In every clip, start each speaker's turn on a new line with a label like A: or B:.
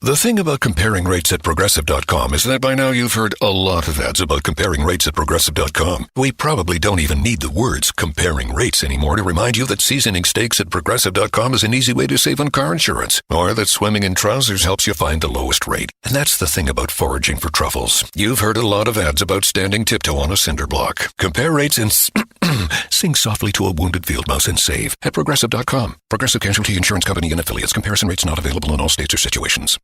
A: The thing about comparing rates at Progressive.com is that by now you've heard a lot of ads about comparing rates at Progressive.com. We probably don't even need the words comparing rates anymore to remind you that seasoning steaks at Progressive.com is an easy way to save on car insurance, or that swimming in trousers helps you find the lowest rate. And that's the thing about foraging for truffles. You've heard a lot of ads about standing tiptoe on a cinder block. Compare rates and sing softly to a wounded field mouse and save at Progressive.com. Progressive Casualty Insurance Company and Affiliates. Comparison rates not available in all states or situations.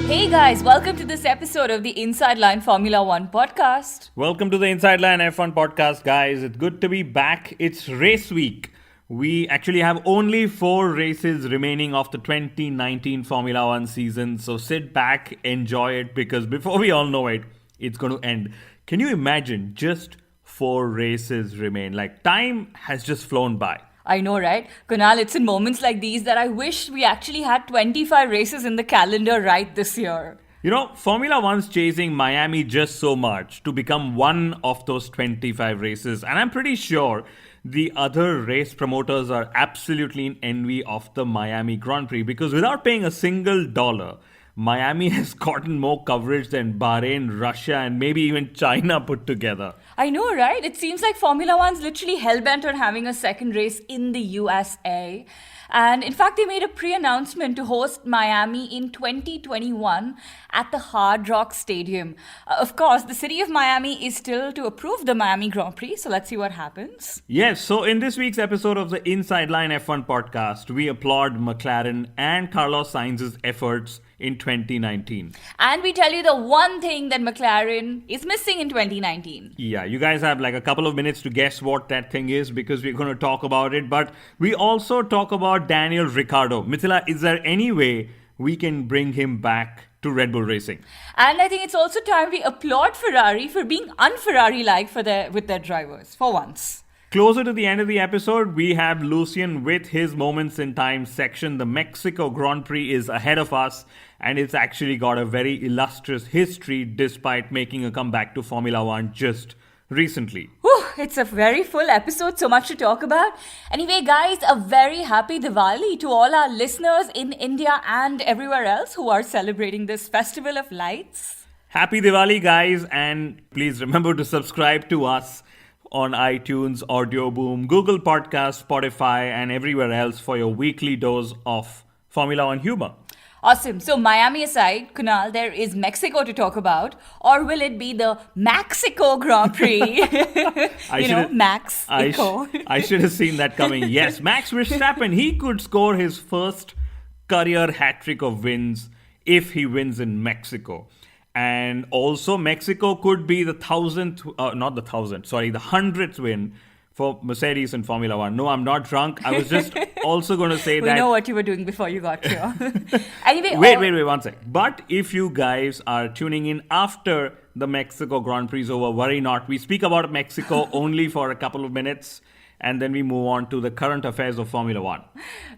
B: Hey guys, welcome to this episode of the Inside Line Formula One podcast.
C: Welcome to the Inside Line F1 podcast, guys. It's good to be back. It's race week. We actually have only 4 races remaining of the 2019 Formula One season. So sit back, enjoy it, because before we all know it, it's going to end. Can you imagine just 4 races remain? Like, time has just flown by.
B: I know, right? Kunal, it's in moments like these that I wish we actually had 25 races in the calendar right this year.
C: You know, Formula One's chasing Miami just so much to become one of those 25 races. And I'm pretty sure the other race promoters are absolutely in envy of the Miami Grand Prix, because without paying a single dollar, Miami has gotten more coverage than Bahrain, Russia, and maybe even China put together.
B: I know, right? It seems like Formula One's literally hell-bent on having a second race in the USA. And in fact, they made a pre-announcement to host Miami in 2021 at the Hard Rock Stadium. Of course, the city of Miami is still to approve the Miami Grand Prix, so let's see what happens.
C: Yes, so in this week's episode of the Inside Line F1 podcast, we applaud McLaren and Carlos Sainz's efforts in 2019.
B: And we tell you the one thing that McLaren is missing in 2019.
C: Yeah, you guys have like a couple of minutes to guess what that thing is, because we're going to talk about it. But we also talk about Daniel Ricciardo. Mithila, is there any way we can bring him back to Red Bull Racing?
B: And I think it's also time we applaud Ferrari for being un-Ferrari-like with their drivers, for once.
C: Closer to the end of the episode, we have Lucian with his Moments in Time section. The Mexico Grand Prix is ahead of us, and it's actually got a very illustrious history despite making a comeback to Formula One just recently.
B: Whew, it's a very full episode, so much to talk about. Anyway, guys, a very happy Diwali to all our listeners in India and everywhere else who are celebrating this festival of lights.
C: Happy Diwali, guys, and please remember to subscribe to us on iTunes, Audio Boom, Google Podcasts, Spotify, and everywhere else for your weekly dose of Formula One humor.
B: Awesome. So Miami aside, Kunal, there is Mexico to talk about. Or will it be the Mexico Grand Prix? Max-ico.
C: I should have seen that coming. Yes, Max Verstappen, he could score his first career hat-trick of wins if he wins in Mexico. And also, Mexico could be the 100th win for Mercedes in Formula One. No, I'm not drunk. I was just also going to say that...
B: We know what you were doing before you got here. Anyway...
C: Wait, one sec. But if you guys are tuning in after the Mexico Grand Prix is over, worry not. We speak about Mexico only for a couple of minutes, and then we move on to the current affairs of Formula One.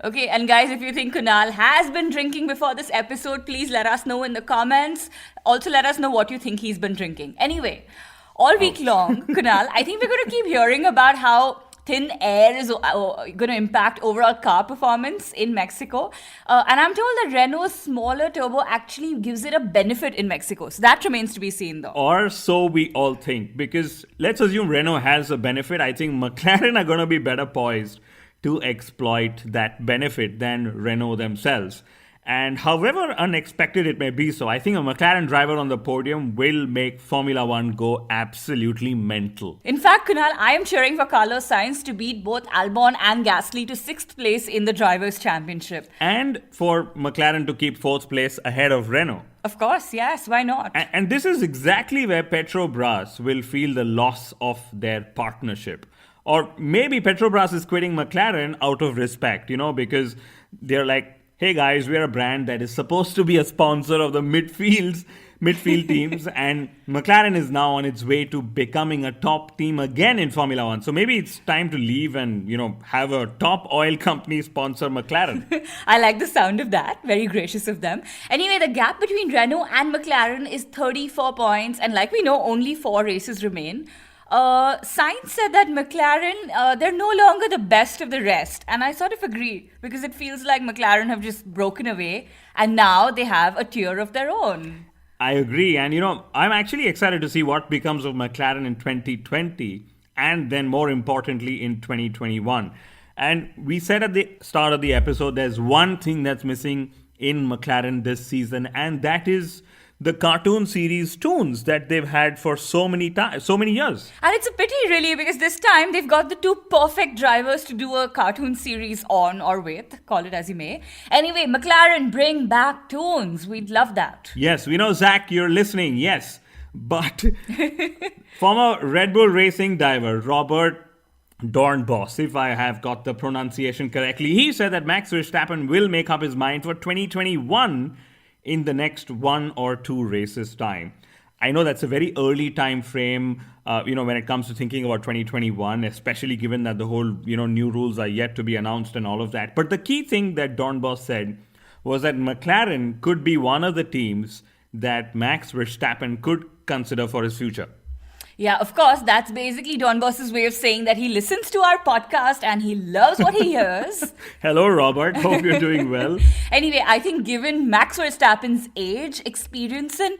B: Okay, and guys, if you think Kunal has been drinking before this episode, please let us know in the comments. Also, let us know what you think he's been drinking. Anyway, all week long, Kunal, I think we're going to keep hearing about how thin air is going to impact overall car performance in Mexico. And I'm told that Renault's smaller turbo actually gives it a benefit in Mexico. So that remains to be seen, though.
C: Or so we all think. Because let's assume Renault has a benefit. I think McLaren are going to be better poised to exploit that benefit than Renault themselves. And however unexpected it may be so, I think a McLaren driver on the podium will make Formula One go absolutely mental.
B: In fact, Kunal, I am cheering for Carlos Sainz to beat both Albon and Gasly to 6th place in the Drivers' Championship.
C: And for McLaren to keep 4th place ahead of Renault.
B: Of course, yes, why not?
C: And this is exactly where Petrobras will feel the loss of their partnership. Or maybe Petrobras is quitting McLaren out of respect, because they're like, hey guys, we're a brand that is supposed to be a sponsor of the midfield teams, and McLaren is now on its way to becoming a top team again in Formula One. So maybe it's time to leave and, have a top oil company sponsor McLaren.
B: I like the sound of that. Very gracious of them. Anyway, the gap between Renault and McLaren is 34 points, and like we know, only 4 races remain. Sainz said that McLaren, they're no longer the best of the rest. And I sort of agree, because it feels like McLaren have just broken away and now they have a tier of their own.
C: I agree. And, I'm actually excited to see what becomes of McLaren in 2020 and then more importantly in 2021. And we said at the start of the episode, there's one thing that's missing in McLaren this season, and that is the cartoon series Toons that they've had for so many years.
B: And it's a pity, really, because this time they've got the 2 perfect drivers to do a cartoon series on or with, call it as you may. Anyway, McLaren, bring back Toons. We'd love that.
C: Yes, we know, Zach, you're listening. Yes. But former Red Bull Racing driver Robert Dornbos, if I have got the pronunciation correctly, he said that Max Verstappen will make up his mind for 2021 in the next 1 or 2 races time. I know that's a very early time frame, when it comes to thinking about 2021, especially given that the whole, new rules are yet to be announced and all of that. But the key thing that Dornbos said was that McLaren could be one of the teams that Max Verstappen could consider for his future.
B: Yeah, of course, that's basically Don Boss's way of saying that he listens to our podcast and he loves what he hears.
C: Hello, Robert. Hope you're doing well.
B: Anyway, I think given Max Verstappen's age, experience and,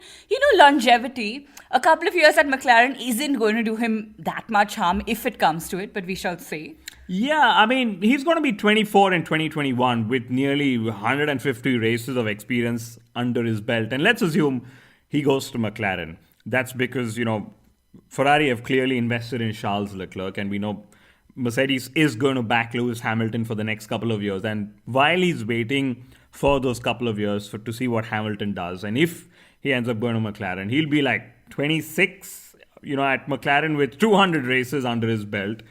B: longevity, a couple of years at McLaren isn't going to do him that much harm if it comes to it, but we shall see.
C: Yeah, I mean, he's going to be 24 in 2021 with nearly 150 races of experience under his belt. And let's assume he goes to McLaren. That's because, Ferrari have clearly invested in Charles Leclerc, and we know Mercedes is going to back Lewis Hamilton for the next couple of years. And while he's waiting for those couple of years to see what Hamilton does, and if he ends up going to McLaren, he'll be like 26, at McLaren with 200 races under his belt,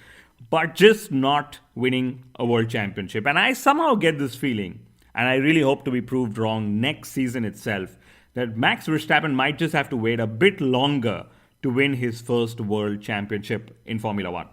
C: but just not winning a world championship. And I somehow get this feeling, and I really hope to be proved wrong next season itself, that Max Verstappen might just have to wait a bit longer to win his first world championship in Formula One.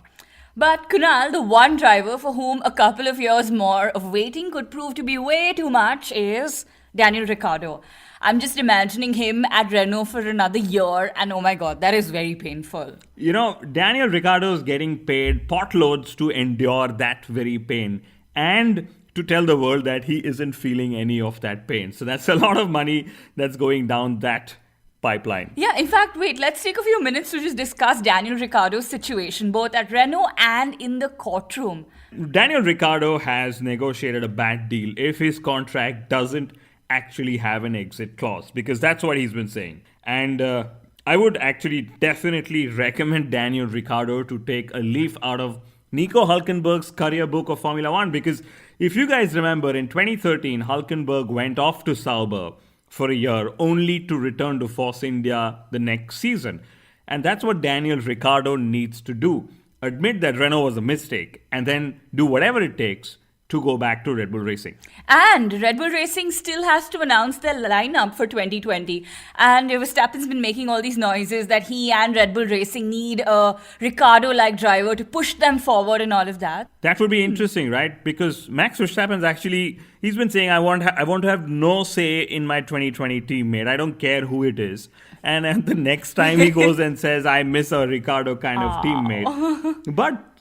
B: But Kunal, the one driver for whom a couple of years more of waiting could prove to be way too much is Daniel Ricciardo. I'm just imagining him at Renault for another year, and oh my god, that is very painful.
C: Daniel Ricciardo is getting paid potloads to endure that very pain and to tell the world that he isn't feeling any of that pain. So that's a lot of money that's going down that pipeline.
B: Yeah, in fact, wait, let's take a few minutes to just discuss Daniel Ricciardo's situation, both at Renault and in the courtroom.
C: Daniel Ricciardo has negotiated a bad deal if his contract doesn't actually have an exit clause, because that's what he's been saying. And I would actually definitely recommend Daniel Ricciardo to take a leaf out of Nico Hülkenberg's career book of Formula One, because if you guys remember, in 2013, Hülkenberg went off to Sauber for a year, only to return to Force India the next season. And that's what Daniel Ricciardo needs to do. Admit that Renault was a mistake, and then do whatever it takes to go back to Red Bull Racing.
B: And Red Bull Racing still has to announce their lineup for 2020. And Verstappen's been making all these noises that he and Red Bull Racing need a Ricciardo-like driver to push them forward and all of that.
C: That would be interesting, right? Because Max Verstappen's actually, he's been saying, I want to have no say in my 2020 teammate. I don't care who it is. And then the next time he goes and says, I miss a Ricciardo kind of teammate. But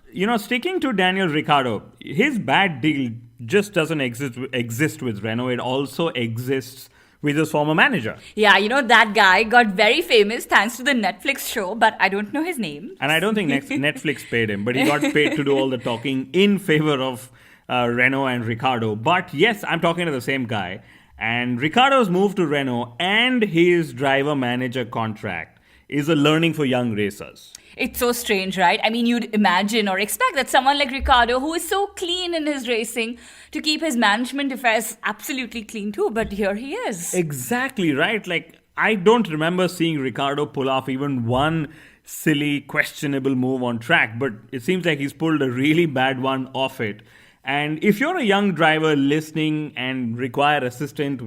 C: sticking to Daniel Ricciardo, his bad deal just doesn't exist with Renault. It also exists with his former manager.
B: Yeah, that guy got very famous thanks to the Netflix show, but I don't know his name.
C: And I don't think Netflix paid him, but he got paid to do all the talking in favor of Renault and Ricciardo. But yes, I'm talking to the same guy. And Ricciardo's move to Renault and his driver-manager contract is a learning for young racers.
B: It's so strange, right? I mean, you'd imagine or expect that someone like Ricciardo, who is so clean in his racing, to keep his management affairs absolutely clean too. But here he is.
C: Exactly, right? Like, I don't remember seeing Ricciardo pull off even one silly, questionable move on track. But it seems like he's pulled a really bad one off it. And if you're a young driver listening and require assistance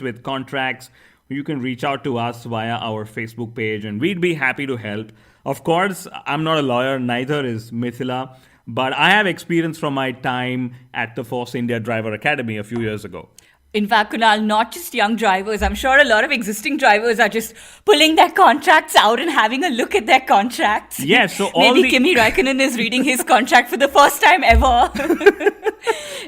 C: with contracts, you can reach out to us via our Facebook page and we'd be happy to help. Of course, I'm not a lawyer, neither is Mithila, but I have experience from my time at the Force India Driver Academy a few years ago.
B: In fact, Kunal, not just young drivers. I'm sure a lot of existing drivers are just pulling their contracts out and having a look at their contracts.
C: Yes, so
B: maybe Kimi Raikkonen is reading his contract for the first time ever.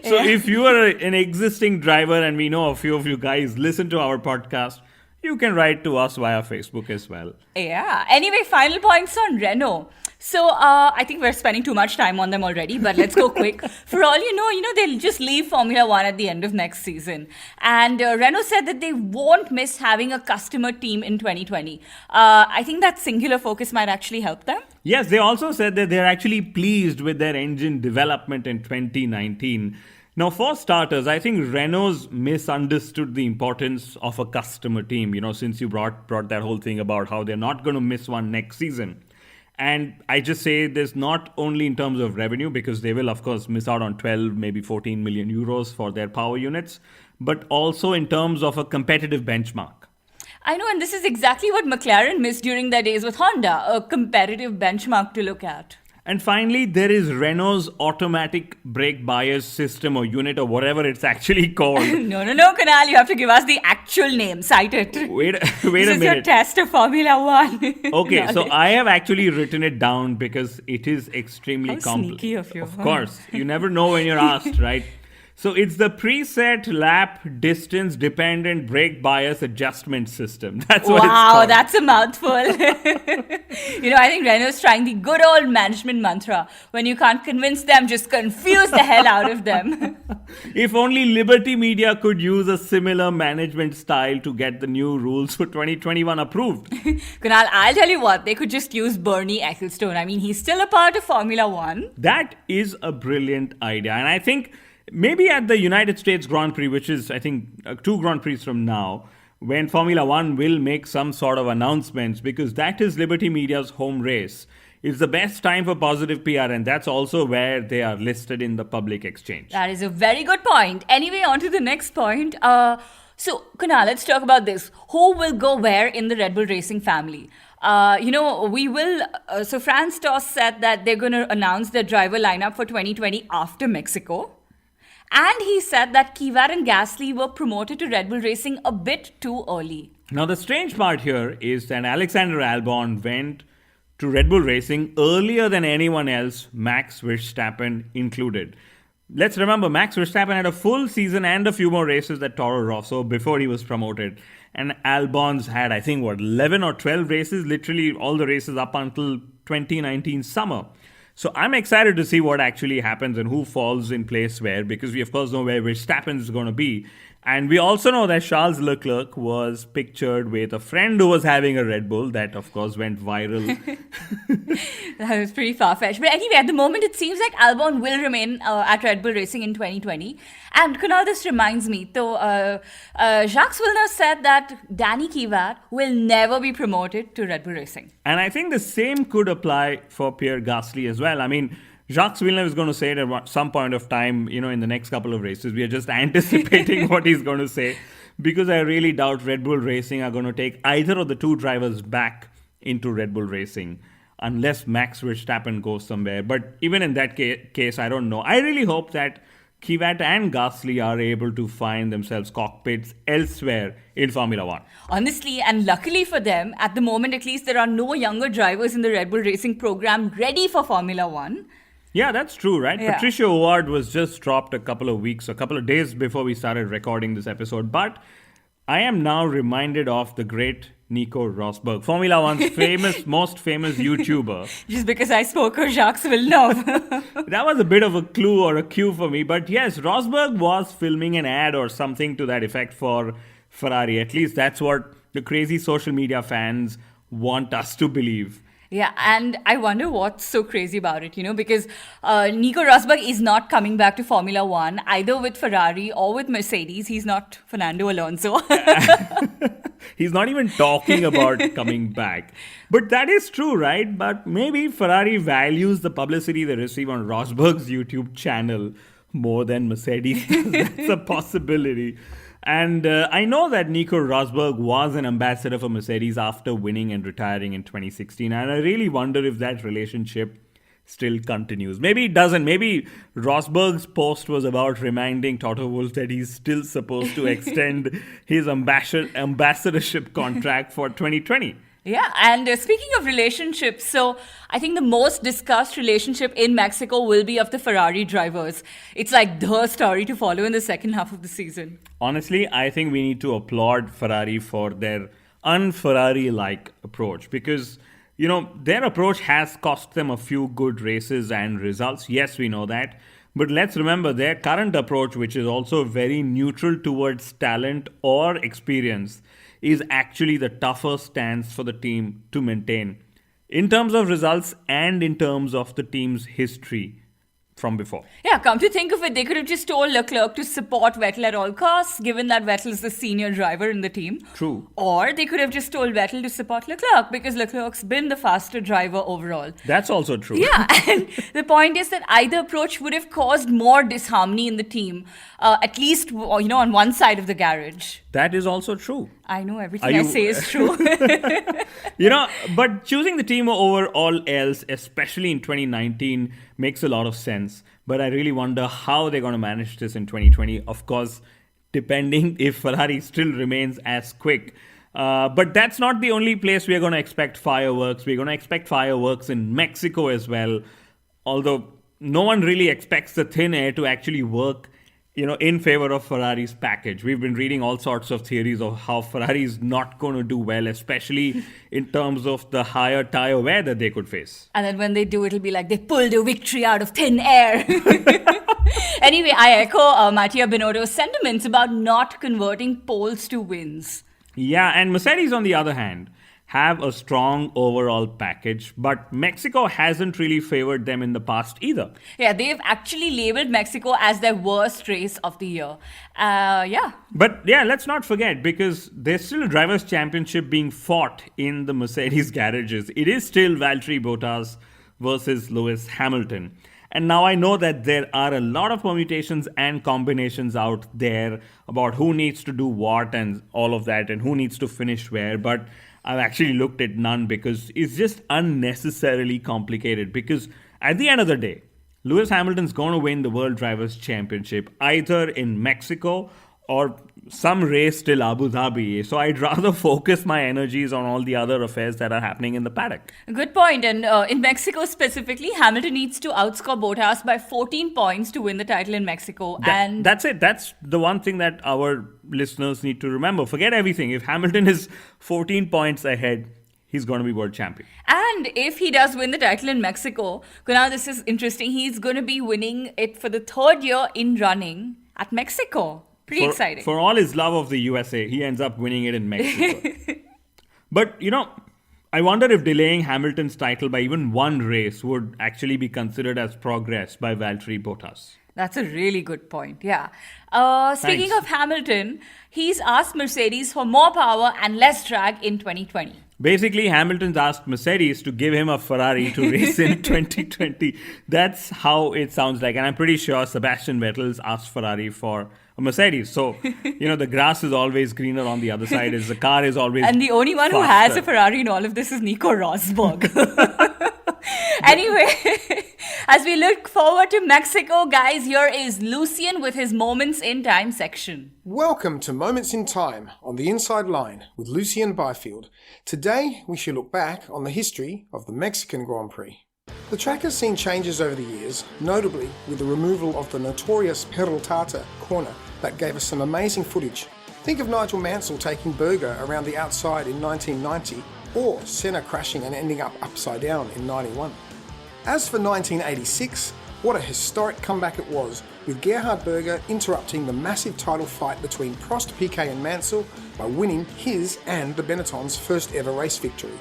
C: So if you are an existing driver, and we know a few of you guys listen to our podcast, you can write to us via Facebook as well.
B: Yeah. Anyway, final points on Renault. So I think we're spending too much time on them already, but let's go quick. For all you know, they'll just leave Formula One at the end of next season. And Renault said that they won't miss having a customer team in 2020. I think that singular focus might actually help them.
C: Yes, they also said that they're actually pleased with their engine development in 2019. Now, for starters, I think Renault's misunderstood the importance of a customer team, since you brought that whole thing about how they're not going to miss one next season. And I just say this not only in terms of revenue, because they will, of course, miss out on 12, maybe 14 million euros for their power units, but also in terms of a competitive benchmark.
B: I know, and this is exactly what Mclaren missed during their days with Honda, a competitive benchmark to look at.
C: And finally, there is Renault's automatic brake bias system or unit or whatever it's actually called.
B: No, Kunal, you have to give us the actual name. Cite it.
C: Wait a
B: This
C: minute.
B: is your test of Formula One.
C: Okay, so I have actually written it down because it is extremely
B: How sneaky of you.
C: Of course, you never know when you're asked, right? So it's the preset lap distance dependent brake bias adjustment system. That's what it's
B: Wow,
C: called.
B: that's a mouthful. I think Renault's trying the good old management mantra. When you can't convince them, just confuse the hell out of them.
C: If only Liberty Media could use a similar management style to get the new rules for 2021 approved.
B: Kunal, I'll tell you what, they could just use Bernie Ecclestone. I mean, he's still a part of Formula One.
C: That is a brilliant idea. And I think maybe at the United States Grand Prix, which is, I think, 2 Grand Prix from now, when Formula One will make some sort of announcements, because that is Liberty Media's home race. It's the best time for positive PR, and that's also where they are listed in the public exchange.
B: That is a very good point. Anyway, on to the next point. So, Kunal, let's talk about this. Who will go where in the Red Bull Racing family? We will. So, Franz Tost said that they're going to announce their driver lineup for 2020 after Mexico. And he said that Kvyat and Gasly were promoted to Red Bull Racing a bit too early.
C: Now, the strange part here is that Alexander Albon went to Red Bull Racing earlier than anyone else, Max Verstappen included. Let's remember, Max Verstappen had a full season and a few more races at Toro Rosso before he was promoted. And Albon's had, I think, 11 or 12 races, literally all the races up until 2019 summer. So I'm excited to see what actually happens and who falls in place where, because we of course know where Verstappen is going to be. And we also know that Charles Leclerc was pictured with a friend who was having a Red Bull. That, of course, went viral.
B: That was pretty far-fetched. But anyway, at the moment, it seems like Albon will remain at Red Bull Racing in 2020. And Kunal, this reminds me. So, Jacques Villeneuve said that Danny Kvyat will never be promoted to Red Bull Racing.
C: And I think the same could apply for Pierre Gasly as well. I mean, Jacques Villeneuve is going to say it at some point of time, in the next couple of races. We are just anticipating what he's going to say, because I really doubt Red Bull Racing are going to take either of the 2 drivers back into Red Bull Racing unless Max Verstappen goes somewhere. But even in that case, I don't know. I really hope that Kvyat and Gasly are able to find themselves cockpits elsewhere in Formula One.
B: Honestly, and luckily for them, at the moment at least, there are no younger drivers in the Red Bull Racing program ready for Formula One.
C: Yeah, that's true, right?
B: Yeah.
C: Patricia O'Ward was just dropped a couple of days before we started recording this episode. But I am now reminded of the great Nico Rosberg, Formula One's most famous YouTuber.
B: Just because I spoke of Jacques Villeneuve.
C: That was a bit of a clue or a cue for me. But yes, Rosberg was filming an ad or something to that effect for Ferrari. At least that's what the crazy social media fans want us to believe.
B: Yeah, and I wonder what's so crazy about it, because Nico Rosberg is not coming back to Formula One, either with Ferrari or with Mercedes. He's not Fernando Alonso.
C: He's not even talking about coming back. But that is true, right? But maybe Ferrari values the publicity they receive on Rosberg's YouTube channel more than Mercedes. That's a possibility. And I know that Nico Rosberg was an ambassador for Mercedes after winning and retiring in 2016. And I really wonder if that relationship still continues. Maybe it doesn't. Maybe Rosberg's post was about reminding Toto Wolff that he's still supposed to extend his ambassadorship contract for 2020.
B: Yeah, and speaking of relationships, so I think the most discussed relationship in Mexico will be of the Ferrari drivers. It's like the story to follow in the second half of the season.
C: Honestly, I think we need to applaud Ferrari for their un-Ferrari-like approach because, you know, their approach has cost them a few good races and results. Yes, we know that. But let's remember their current approach, which is also very neutral towards talent or experience, is actually the tougher stance for the team to maintain in terms of results and in terms of the team's history from before.
B: Yeah, come to think of it, they could have just told Leclerc to support Vettel at all costs, given that Vettel is the senior driver in the team.
C: True.
B: Or they could have just told Vettel to support Leclerc because Leclerc's been the faster driver overall.
C: That's also true.
B: Yeah, and the point is that either approach would have caused more disharmony in the team, at least, you know, on one side of the garage.
C: That is also true.
B: I know everything I say is true.
C: You know, but choosing the team over all else, especially in 2019, makes a lot of sense. But I really wonder how they're going to manage this in 2020. Of course, depending if Ferrari still remains as quick. But that's not the only place we're going to expect fireworks. We're going to expect fireworks in Mexico as well. Although no one really expects the thin air to actually work, you know, in favor of Ferrari's package. We've been reading all sorts of theories of how Ferrari is not going to do well, especially in terms of the higher tire wear that they could face.
B: And then when they do, it'll be like they pulled a victory out of thin air. Anyway, I echo Mattia Binotto's sentiments about not converting poles to wins.
C: Yeah, and Mercedes, on the other hand, have a strong overall package, but Mexico hasn't really favored them in the past either.
B: Yeah, they've actually labeled Mexico as their worst race of the year.
C: But yeah, let's not forget, because there's still a Drivers' Championship being fought in the Mercedes garages. It is still Valtteri Bottas versus Lewis Hamilton. And now I know that there are a lot of permutations and combinations out there about who needs to do what and all of that and who needs to finish where, but I've actually looked at none because it's just unnecessarily complicated. Because at the end of the day, Lewis Hamilton's going to win the World Drivers' Championship either in Mexico or some race till Abu Dhabi. So I'd rather focus my energies on all the other affairs that are happening in the paddock.
B: Good point. And in Mexico specifically, Hamilton needs to outscore Bottas by 14 points to win the title in Mexico. And
C: that's it. That's the one thing that our listeners need to remember. Forget everything. If Hamilton is 14 points ahead, he's going to be world champion.
B: And if he does win the title in Mexico, now this is interesting, he's going to be winning it for the third year in running at Mexico. Pretty exciting.
C: For all his love of the USA, he ends up winning it in Mexico. But, you know, I wonder if delaying Hamilton's title by even one race would actually be considered as progress by Valtteri Bottas.
B: That's a really good point, yeah. Speaking
C: Thanks.
B: of Hamilton, he's asked Mercedes for more power and less drag in 2020.
C: Basically, Hamilton's asked Mercedes to give him a Ferrari to race in 2020. That's how it sounds like. And I'm pretty sure Sebastian Vettel's asked Ferrari for a Mercedes. So, you know, the grass is always greener on the other side. As the car is always
B: And the only one who has a Ferrari in all of this is Nico Rosberg. Anyway, as we look forward to Mexico, guys, here is Lucian with his Moments in Time section.
D: Welcome to Moments in Time on the Inside Line with Lucian Byfield. Today, we shall look back on the history of the Mexican Grand Prix. The track has seen changes over the years, notably with the removal of the notorious Peraltata corner that gave us some amazing footage. Think of Nigel Mansell taking Berger around the outside in 1990, or Senna crashing and ending up upside down in 91. As for 1986, what a historic comeback it was, with Gerhard Berger interrupting the massive title fight between Prost, Piquet and Mansell by winning his and the Benettons' first ever race victory.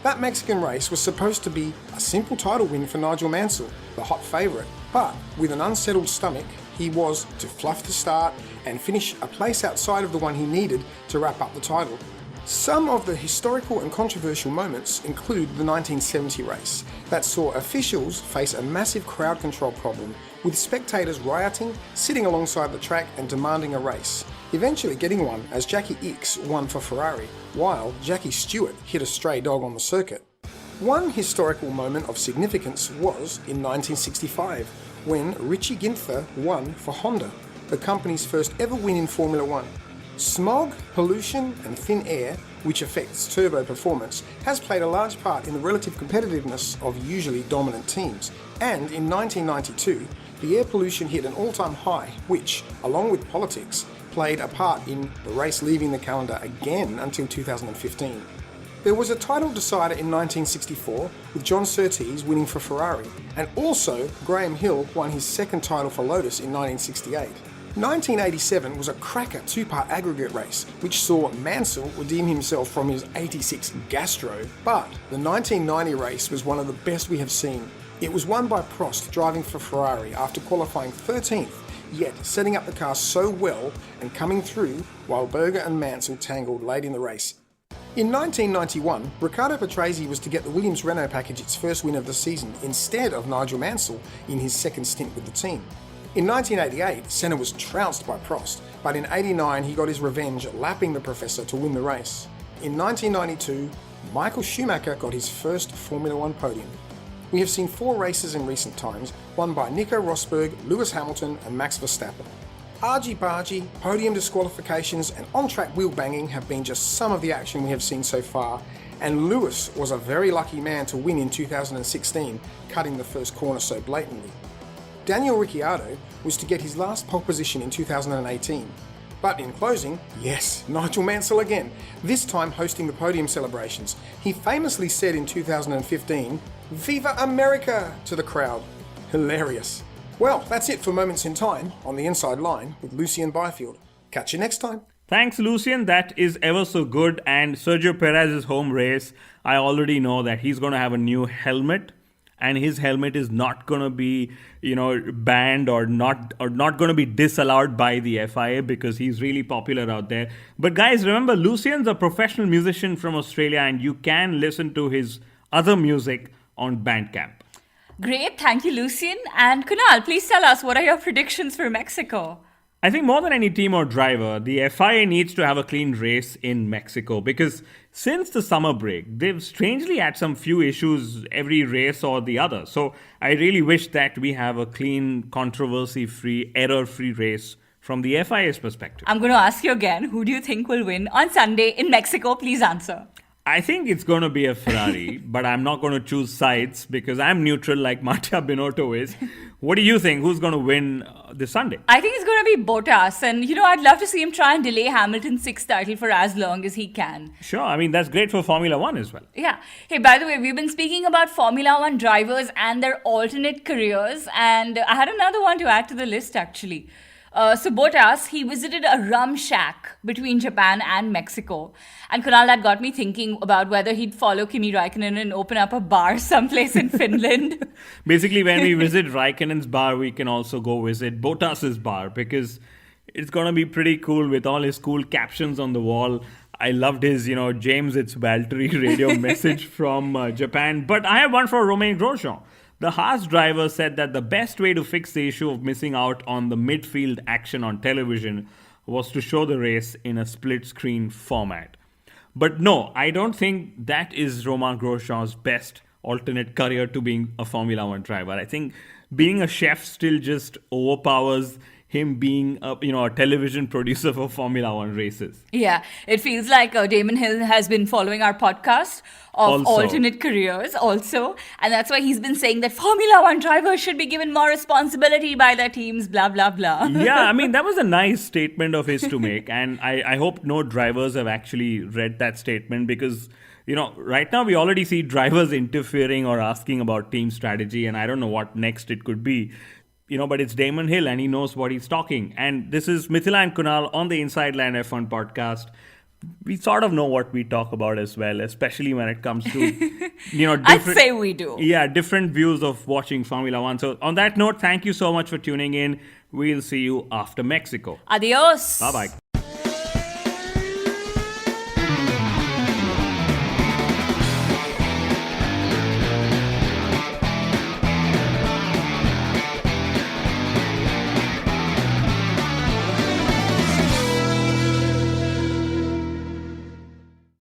D: That Mexican race was supposed to be a simple title win for Nigel Mansell, the hot favourite, but with an unsettled stomach, he was to fluff the start and finish a place outside of the one he needed to wrap up the title. Some of the historical and controversial moments include the 1970 race that saw officials face a massive crowd control problem with spectators rioting, sitting alongside the track and demanding a race, eventually getting one as Jackie Ickx won for Ferrari, while Jackie Stewart hit a stray dog on the circuit. One historical moment of significance was in 1965 when Richie Ginther won for Honda, the company's first ever win in Formula One. Smog, pollution and thin air, which affects turbo performance, has played a large part in the relative competitiveness of usually dominant teams. And in 1992, the air pollution hit an all-time high, which, along with politics, played a part in the race leaving the calendar again until 2015. There was a title decider in 1964 with John Surtees winning for Ferrari, and also Graham Hill won his second title for Lotus in 1968. 1987 was a cracker two-part aggregate race, which saw Mansell redeem himself from his 86 Gastro, but the 1990 race was one of the best we have seen. It was won by Prost driving for Ferrari after qualifying 13th, yet setting up the car so well and coming through while Berger and Mansell tangled late in the race. In 1991, Riccardo Patrese was to get the Williams-Renault package its first win of the season instead of Nigel Mansell in his second stint with the team. In 1988, Senna was trounced by Prost, but in '89 he got his revenge lapping the Professor to win the race. In 1992, Michael Schumacher got his first Formula One podium. We have seen 4 races in recent times, won by Nico Rosberg, Lewis Hamilton and Max Verstappen. Argy-bargy, podium disqualifications and on-track wheel banging have been just some of the action we have seen so far, and Lewis was a very lucky man to win in 2016, cutting the first corner so blatantly. Daniel Ricciardo was to get his last pole position in 2018. But in closing, yes, Nigel Mansell again, this time hosting the podium celebrations. He famously said in 2015, "Viva America!" to the crowd. Hilarious. Well, that's it for Moments in Time on the Inside Line with Lucien Byfield. Catch you next time.
C: Thanks, Lucien. That is ever so good. And Sergio Perez's home race, I already know that he's going to have a new helmet. And his helmet is not going to be, banned or not going to be disallowed by the FIA because he's really popular out there. But guys, remember, Lucien's a professional musician from Australia and you can listen to his other music on Bandcamp.
B: Great, thank you, Lucien. And Kunal, please tell us, what are your predictions for Mexico?
C: I think more than any team or driver, the FIA needs to have a clean race in Mexico because since the summer break, they've strangely had some few issues every race or the other. So I really wish that we have a clean, controversy-free, error-free race from the FIA's perspective.
B: I'm going to ask you again, who do you think will win on Sunday in Mexico? Please answer.
C: I think it's going to be a Ferrari, but I'm not going to choose sides because I'm neutral like Mattia Binotto is. What do you think? Who's going to win this Sunday?
B: I think it's going to be Bottas. And, I'd love to see him try and delay Hamilton's 6th title for as long as he can.
C: Sure. I mean, that's great for Formula One as well.
B: Yeah. Hey, by the way, we've been speaking about Formula One drivers and their alternate careers. And I had another one to add to the list, actually. So Bottas, he visited a rum shack between Japan and Mexico. And Kunal, that got me thinking about whether he'd follow Kimi Raikkonen and open up a bar someplace in Finland.
C: Basically, when we visit Raikkonen's bar, we can also go visit Bottas's bar because it's going to be pretty cool with all his cool captions on the wall. I loved his, James, it's Valtteri radio message from Japan. But I have one for Romain Grosjean. The Haas driver said that the best way to fix the issue of missing out on the midfield action on television was to show the race in a split-screen format. But no, I don't think that is Romain Grosjean's best alternate career to being a Formula One driver. I think being a chef still just overpowers him being a television producer for Formula One races.
B: Yeah, it feels like Damon Hill has been following our podcast of alternate careers also. And that's why he's been saying that Formula One drivers should be given more responsibility by their teams, blah, blah, blah.
C: Yeah, I mean, that was a nice statement of his to make. And I hope no drivers have actually read that statement because, right now we already see drivers interfering or asking about team strategy. And I don't know what next it could be. But it's Damon Hill and he knows what he's talking. And this is Mithila and Kunal on the Inside Line F1 podcast. We sort of know what we talk about as well, especially when it comes to,
B: I'd say we do.
C: Yeah, different views of watching Formula One. So on that note, thank you so much for tuning in. We'll see you after Mexico.
B: Adios.
C: Bye-bye.